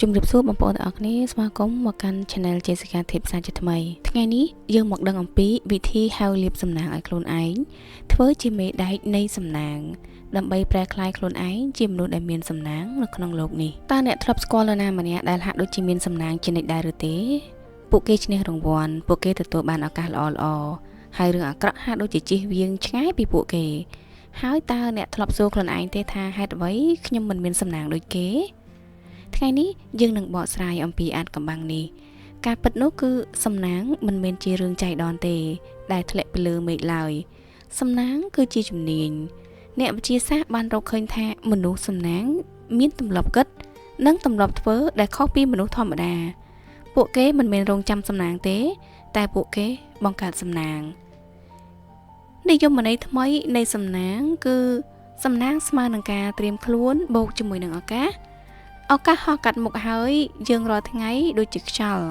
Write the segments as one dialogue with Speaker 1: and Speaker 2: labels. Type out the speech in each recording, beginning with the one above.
Speaker 1: ជំរាបសួរបងប្អូនទាំងអស់គ្នាស្វាគមន៍មកកាន់ Channel Jessica Tips សាជាថ្មីថ្ងៃនេះយើងមកដឹងអំពីវិធីហៅលាបសំណាងឲ្យខ្លួនឯងធ្វើជាមេដែកនៃសំណាងដើម្បីប្រែក្លាយខ្លួនឯងជាមនុស្សដែលមានសំណាងនៅក្នុងโลกនេះតើអ្នកធ្លាប់ស្គាល់នរណាម្នាក់ដែលហាក់ដូចជាមានសំណាងជានិច្ចដែរឬទេពួកគេឈ្នះរង្វាន់ពួកគេទទួលបានឱកាសល្អៗហើយរឿងអាក្រក់ហាក់ដូចជាជៀសវាងឆ្ងាយពីពួកគេហើយតើអ្នកធ្លាប់សួរខ្លួនឯងទេថាហេតុអ្វីខ្ញុំមិនមានសំណាងដូចគេថ្ងៃនេះយើងនឹងបកស្រាយអំពីអាចកំបាំងនេះការពិតនោះគឺសំណាងមិនមែនជារឿងចៃដន្យទេដែលធ្លាក់ពីលើមេឃឡើយសំណាងគឺជាជំនាញអ្នកវិទ្យាសាស្ត្របានរកឃើញថាមនុស្សសំណាងមានទម្លាប់គិតនិងទម្លាប់ធ្វើដែលខុសពីមនុស្សធម្មតាពួកគេមិនមែនរងចាំសំណាងទេតែពួកគេបង្កើតសំណាងនិយមន័យថ្មីនៃសំណាងគឺសំណាងស្មើនឹងការត្រៀមខ្លួនបូកជាមួយនឹងឱកាសហោះកាត់មុខហើយយើងរាល់ថ្ងៃដូចជាខ្យល់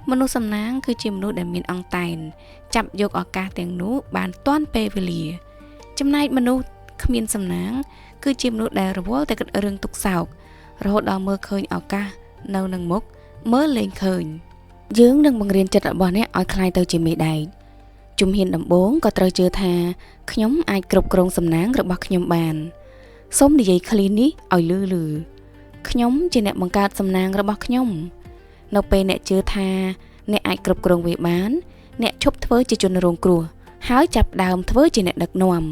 Speaker 1: មនុស្សសំណាងគឺជាមនុស្សដែលមានអង្តែនចាប់យកឱកាសទាំងនោះបានទាន់ពេលវេលាចំណែកមនុស្សគ្មានសំណាងគឺជាមនុស្សដែលរវល់តែគិតរឿងទុក្ខសោករហូតដល់មើលឃើញឱកាសនៅនឹងមុខមើលលែងឃើញយើងនឹងបង្រៀនចិត្តរបស់អ្នកឲ្យคล้ายទៅជាមេដែកជំហានដំបូងក៏ត្រូវជឿថាខ្ញុំអាចគ្រប់គ្រងសំណាងរបស់ខ្ញុំបានសូមនិយាយឃ្លានេះឲ្យលឺខ្ញុំជាអ្នកបង្កើតសំណាងរបស់ខ្ញុំនៅពេលអ្នកជឿថាអ្នកអាចគ្រប់គ្រងវាបានអ្នកឈប់ធ្វើជាជនរងគ្រោះហើយចាប់ដើមធ្វើជាអ្នកដឹកនាំ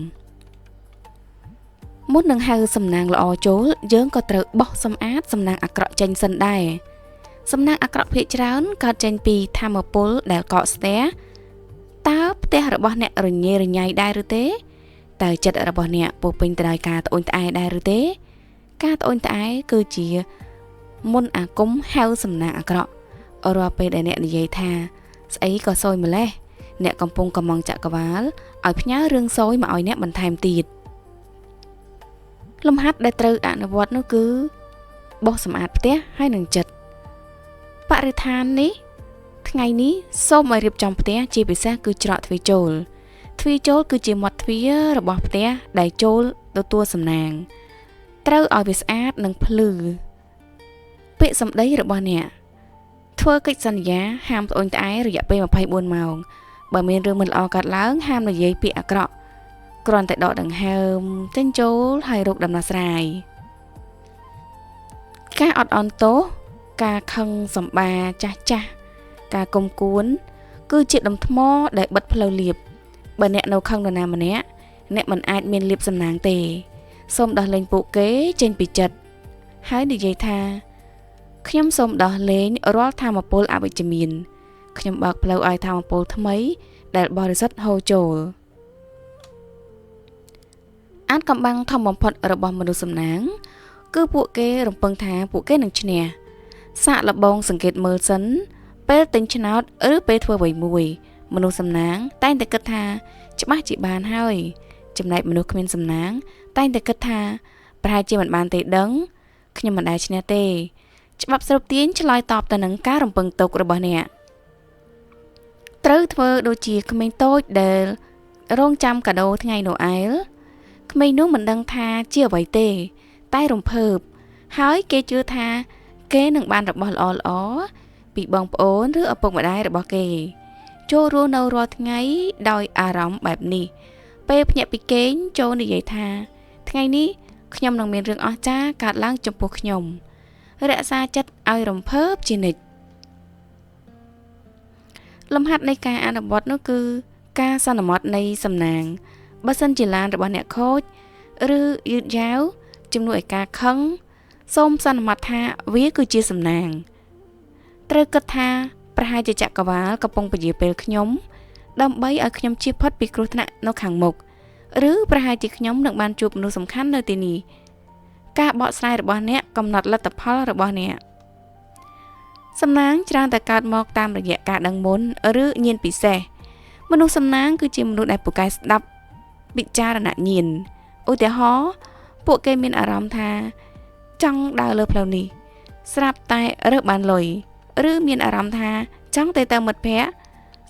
Speaker 1: មុននឹងហៅសំណាងល្អចូលយើងក៏ត្រូវបោះសម្អាតសំណាងអាក្រក់ចេញសិនដែរសំណាងអាក្រក់ភាគច្រើនកើតចេញពីថាមពលដែលកកស្ទះតើផ្ទះរបស់អ្នករញ៉េរញ៉ៃដែរឬទេតើចិត្តរបស់អ្នកពោពេញទៅដោយការត្អូញត្អែដែរឬទេការត្អូញត្អែគឺជាមន្តអាគមហៅសំណាងអាក្រក់រាល់ពេលដែលអ្នកនិយាយថាស្អីក៏សោយម្លេះអ្នកកំពុងកំងចក្រវាលឲ្យផ្ញើរឿងសោយមកឲ្យអ្នកបន្ថែមទៀតលំហាត់ដែលត្រូវអនុវត្តនោះគឺបោសសម្អាតផ្ទះហើយនឹងចិត្តបរិស្ថាននេះថ្ងៃនេះសូមឲ្យរៀបចំផ្ទះជាពិសេសគឺច្រកទ្វារចូលគឺជាមាត់ទ្វាររបស់ផ្ទះដែលចូលទទួលសំណាងត្រូវឲ្យវាស្អាតនិងភ្លឺពាក្យសម្ដីរបស់អ្នកធ្វើកិច្ចសន្យាហាមត្អូញត្អែរយៈពេល24ម៉ោងបើមានរឿងមិនល្អកើតឡើងហាមនិយាយពាក្យអាក្រក់គ្រាន់តែដកដង្ហើមចេញចូលហើយរកដំណោះស្រាយការអត់អន់ទោសការខឹងសម្បាចាស់ការគុំគួនគឺជាដុំថ្មដែលបិទផ្លូវលៀបបើអ្នកនៅខឹងនរណាម្នាក់អ្នកមិនអាចមានលៀបសំណាងទេសូមដោះលែងពួកគេចេញពីចិត្តហើយនិយាយថាខ្ញុំសូមដោះលែងរាល់ថាមពលអវិជ្ជមានខ្ញុំបើកផ្លូវឲ្យថាមពលថ្មីដែលបរិសុទ្ធហូរចូលអាចកំបាំងធំបំផុតរបស់មនុស្សសំណាងគឺពួកគេរំពឹងថាពួកគេនឹងឈ្នះសាកល្បងសង្កេតមើលសិនពេលទិញឆ្នោតឬពេលធ្វើអ្វីមួយមនុស្សសំណាងតែងតែគិតថាច្បាស់ជាបានហើយចំណែកមនុស្សគ្មានសំណាងតែងតែគិតថាប្រហែលជាមិនបានទេដឹងខ្ញុំមិនដែលឈ្នះទេច្បាប់ស្រុបទាញឆ្លើយតបទៅនឹងការរំពឹងទុករបស់អ្នកត្រូវធ្វើដូចជាក្មេងតូចដែលរងចាំកាដូថ្ងៃណូអែលក្មេងនោះមិនដឹងថាជាអ្វីទេតែរំភើបហើយគេជឿថាគេនឹងបានរបស់ល្អពីបងប្អូនឬឪពុកម្ដាយរបស់គេចូលរស់នៅរាល់ថ្ងៃដោយអារម្មណ៍បែបនេះពេលភ្ញាក់ពីគេងចូលនិយាយថាថ្ងៃនេះខ្ញុំនឹងមានរឿងអស្ចារ្យកើតឡើងចំពោះខ្ញុំរក្សាចិត្តឲ្យរំភើបជានិច្ចលំហាត់នៃការអនុវត្តនោះគឺការសន្មត់នៃសំណាងបើសិនជាឡានរបស់អ្នកខូចឬយឺតយ៉ាវជំនួសឲ្យការខឹងសូមសន្មត់ថាវាគឺជាសំណាងត្រូវគិតថាប្រហែលជាចក្រវាលកំពុងពន្យាពេលខ្ញុំដើម្បីឲ្យខ្ញុំជៀសផុតពីគ្រោះថ្នាក់នៅខាងមុខឬប្រហែលជាខ្ញុំនឹងបានជួបមនុស្សសំខាន់នៅទីនេះការបកស្រាយរបស់អ្នកកំណត់លទ្ធផលរបស់អ្នកសំណាងច្រើនតែកើតមកតាមរយៈការដឹងមុនឬញាណពិសេសមនុស្សសំណាងគឺជាមនុស្សដែលពូកែស្ដាប់ពិចារណញាណឧទាហរណ៍ពួកគេមានអារម្មណ៍ថាចង់ដើរលើផ្លូវនេះស្រាប់តែរើសបានលុយឬមានអារម្មណ៍ថាចង់ទៅមិត្តភ័ក្តិ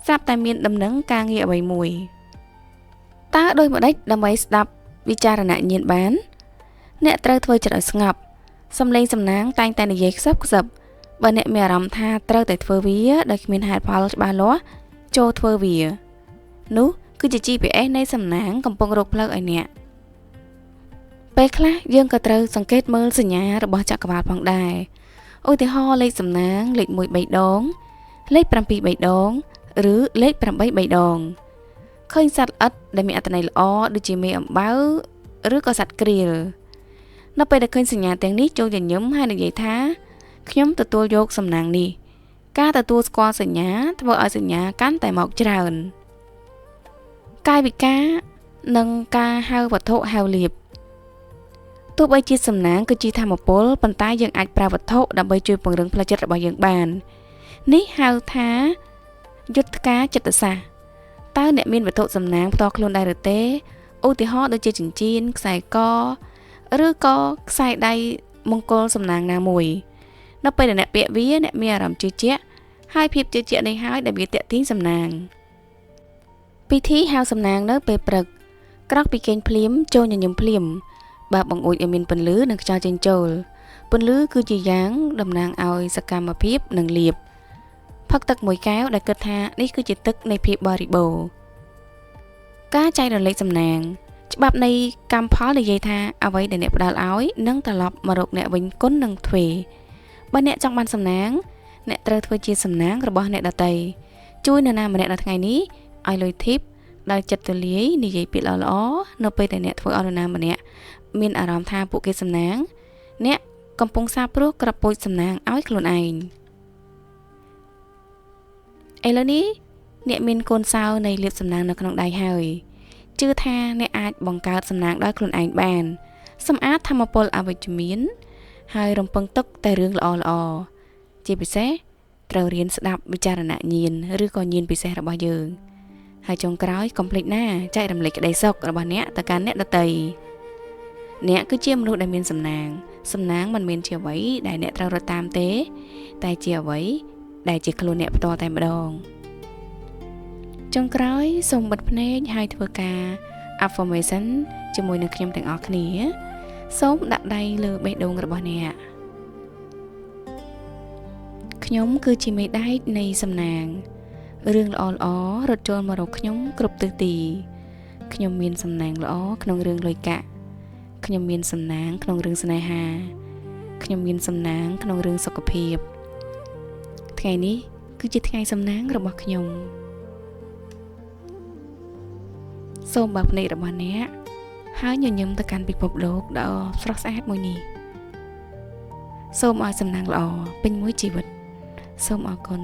Speaker 1: ស្រាប់តែមានដំណឹងការងារអ្វីមួយតើដោយម្ដេចដើម្បីស្ដាប់វិចារណញាណបានអ្នកត្រូវធ្វើចិត្តឲ្យស្ងប់ សំឡេងសំណាងតែងតែនិយាយខ្សឹបខ្សឹបបើអ្នកមានអារម្មណ៍ថាត្រូវតែធ្វើវាដោយគ្មានហេតុផលច្បាស់លាស់ចូលធ្វើវានោះគឺជា GPS នៃសំណាងកំពុងរកផ្លូវឲ្យអ្នកពេលខ្លះយើងក៏ត្រូវសង្កេតមើលសញ្ញារបស់ចក្រវាឡផងដែរឧទាហរណ៍លេខសំណាងលេខ1 3 ដងលេខ7 3 ដងឬលេខ8 3 ដងឃើញសត្វល្អិតដែលមានអត្ថន័យល្អដូចជាមេអំបៅឬក៏សត្វក្រៀលនៅពេលដែលឃើញសញ្ញាទាំងនេះចូលញញឹមហើយនិយាយថាខ្ញុំទទួលយកសំណាងនេះការទទួលស្គាល់សញ្ញាធ្វើឲ្យសញ្ញាកាន់តែមកច្រើនកាយវិការនិងការហៅវត្ថុហៅលៀបទោះបីជាសំណាងគឺជាធម្មពលប៉ុន្តែយើងអាចប្រើវត្ថុដើម្បីជួយពង្រឹងផ្លូវចិត្តរបស់យើងបាននេះហៅថាយុទ្ធការចិត្តសាស្ត្រតើអ្នកមានវត្ថុសំណាងផ្ទាល់ខ្លួនដែរឬទេឧទាហរណ៍ដូចជាចិញ្ចៀនខ្សែកឬក៏ខ្សែដៃមង្គលសំណាងណាមួយនៅពេលដែលអ្នកពាក់វាអ្នកមានអារម្មណ៍ជឿជាក់ហើយភាពជឿជាក់នេះហើយដែលវាទាក់ទាញសំណាងពិធីហៅសំណាងនៅពេលព្រឹកក្រោកពីគេងភ្លាមចូលញញឹមភ្លាមបើបង្អួចឲ្យមានពន្លឺនិងខ្យល់ចេញចូលពន្លឺគឺជាយ៉ាងតំណាងឲ្យសកម្មភាពនិងលៀបផឹកទឹកមួយកែវដែលគិតថានេះគឺជាទឹកនៃភាពបរិបូរណ៍ការចែករំលែកសំណាងច្បាប់នៃកម្មផលនិយាយថាអ្វីដែលអ្នកផ្ដល់ឲ្យនឹងត្រឡប់មករកអ្នកវិញគុណនឹងទ្វេបើអ្នកចង់បានសំណាងអ្នកត្រូវធ្វើជាសំណាងរបស់អ្នកដទៃជួយនរណាម្នាក់នៅថ្ងៃនេះឲ្យលុយធីបដោយចិត្តទូលាយនិយាយពាក្យល្អៗនៅពេលដែលអ្នកធ្វើឲ្យនរណាម្នាក់មានអារម្មណ៍ថាពួកគេសំណាងអ្នកកំពុងសាបព្រោះក្របពូជសំណាងឲ្យខ្លួនឯងឥឡូវនេះអ្នកមានកូនសោនៃលាភសំណាងនៅក្នុងដៃហើយជឿថាអ្នកអាចបង្កើតសំណាងដោយខ្លួនឯងបានសម្អាតធម្មពលអវិជ្ជមានហើយរំពឹងទុកតែរឿងល្អៗជាពិសេសត្រូវរៀនស្ដាប់វិចារណញ្ញាណឬក៏ញាណពិសេសរបស់យើងហើយចុងក្រោយកុំភ្លេចណាចែករំលែកក្តីសុខរបស់អ្នកទៅកាន់អ្នកដទៃអ្នកគឺជាមនុស្សដែលមានសំណាងមិនមែនជាអ្វីដែលអ្នកត្រូវរត់តាមទេតែជាអ្វីដែលជាខ្លួនអ្នកផ្ទាល់តែម្ដងចុងក្រោយសូមបិទភ្នែកហើយធ្វើការ affirmation ជាមួយនឹងខ្ញុំទាំងអស់គ្នាសូមដាក់ដៃលើបេះដូងរបស់អ្នកខ្ញុំគឺជាមេដែកនៃសំណាងរឿងល្អៗរត់ចូលមករកខ្ញុំគ្រប់ទិសទីខ្ញុំមានសំណាងល្អក្នុងរឿងលុយកាក់ខ្ញុំមានសំណាងក្នុងរឿងស្នេហាខ្ញុំមានសំណាងក្នុងរឿងសុខភាពថ្ងៃនេះគឺជាថ្ងៃសំណាងរបស់ខ្ញុំសូមបើកភ្នែករបស់អ្នកហើយញញឹមទៅកាន់ពិភពលោកដ៏ស្រស់ស្អាតមួយនេះសូមឲ្យសំណាងល្អពេញមួយជីវិតសូមអរគុណ